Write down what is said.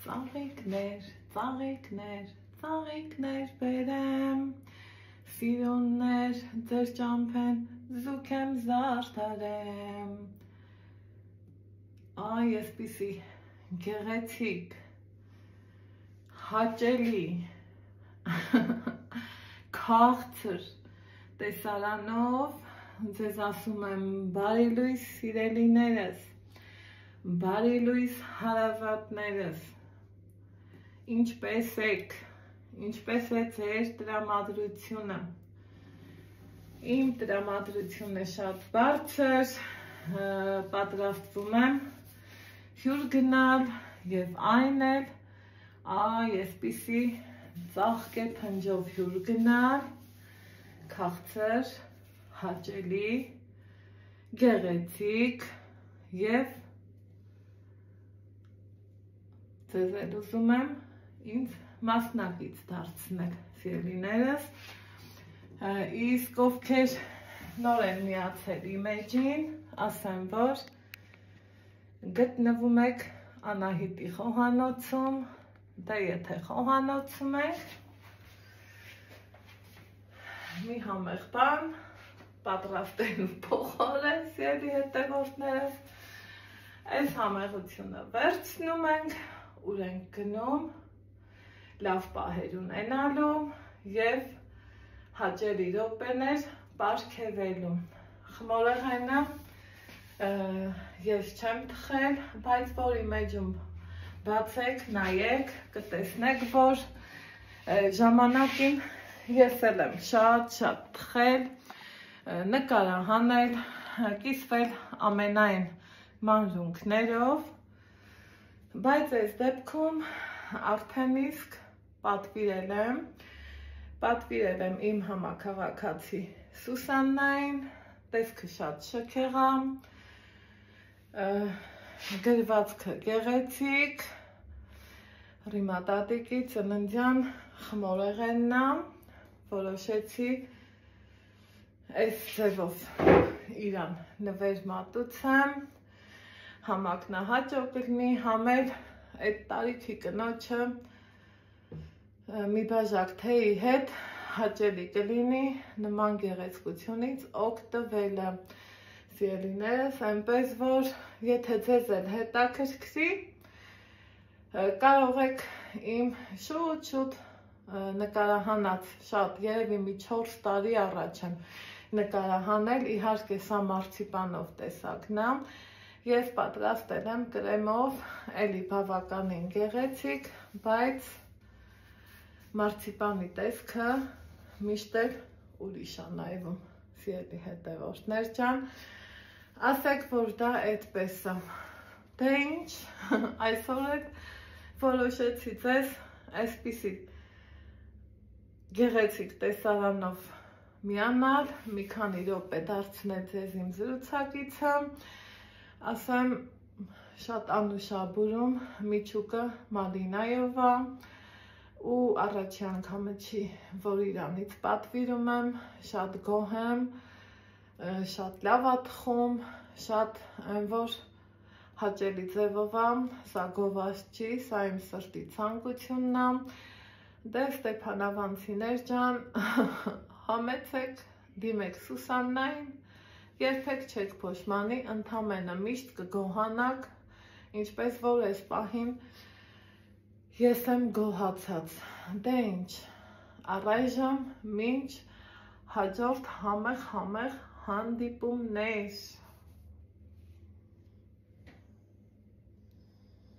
Ծաղիկներ, ծաղիկներ, ծաղիկներ բերեմ, սիրուններ ձեր ճամփեն զուգեմ զարդարեմ, այ այսպիսի գեղեցիկ, հաճելի, քաղցր տեսարանով ձեզ ասում եմ բարի լույս սիրելիներս, բարի լույս հարազատներս, ինչպես եք, ինչպես է ձեր տրամադրությունը, իմ տրամադրությունը շատ բարձր, պատրաստվում եմ հյուր գնալ և այն էլ այսպիսի ծաղկե փնջով հյուր գնալ, քաղցր, հաճելի, գեղեցիկ և ձեզ էլ ուզում եմ ինձ մասնակից դարձնել սիրելիներս, իսկ ովքեր նոր են միացել իմ էջին, ասեմ, որ գտնվում եք Անահիտի խոհանոցում, դե եթե խոհանոցում եք, մի համեղ բան, պատրաստելու փոխարեն սիրելի հետևորդներս, այս համեղությունը վերցնում ենք, ուր ենք գնում, լավ պահեր ունենալու և հաճելի րոպեներ պարգևելու, խմորեղենը ես չեմ թխել, բայց որ իմ էջում բացեք, նայեք, կտեսնեք, որ ժամանակին ես էլ եմ շատ թխել, նկարահանել, կիսվել ամենայն մանրունքներով, բայց այս դեպքում արդեն իսկ պատվիրել եմ իմ համաքաղաքացի Սուսաննային, տեսքը շատ շքեղ է, գրվածքը գեղեցիկ, Ռիմատատիկի ծննդյան խմորեղենն է, որոշեցի այս ձևով իրան նվեր մատուցեմ, համակնահաճո կլինի, համ էլ այդ տարիքի կնոջը մի բաժակ թեյի հետ հաճելի կլինի նման գեղեցկությունից օգտվելը, սիրելիներս, այնպես որ եթե ձեզ էլ հետաքրքրի, կարող եք իմ շուտ նկարահանած, շատ երևի մի 4 տարի առաջ եմ նկարահանել, իհարկե սա մարցիպանով տեսակն է, ես պատրաստել եմ կրեմով, էլի բավականին գեղեցիկ, բայց մարցիպանի տեսքը միշտ էլ ուրիշ է նայվում, սիրելի հետևորդներ ջան, ասեք, որ դա այդպես է, դե ինչ, այսօր էլ որոշեցի ձեզ այսպիսի գեղեցիկ տեսարանով միանալ, մի քանի րոպե դարձնել ձեզ իմ զրուցակիցը, ասեմ, շատ անուշաբուրում միջուկը մալինայով է ու առաջի անգամը չի, որ իրանից պատվիրում եմ, շատ գոհ եմ, շատ լավ է թխում, շատ այն որ հաճելի ձևով է, սա գովազ չի, սա իմ սրտի ցանկությունն է, դե Ստեփանավանցիներ ջան, համեցեք, դիմեք Սուսաննային, երբեք չեք փոշմանի, ընդամենը միշտ կգոհանաք, ինչպես որ այս պահին ես եմ գոհացած, դե ինչ, առայժմ մինչ հաջորդ համեղ հանդիպումներ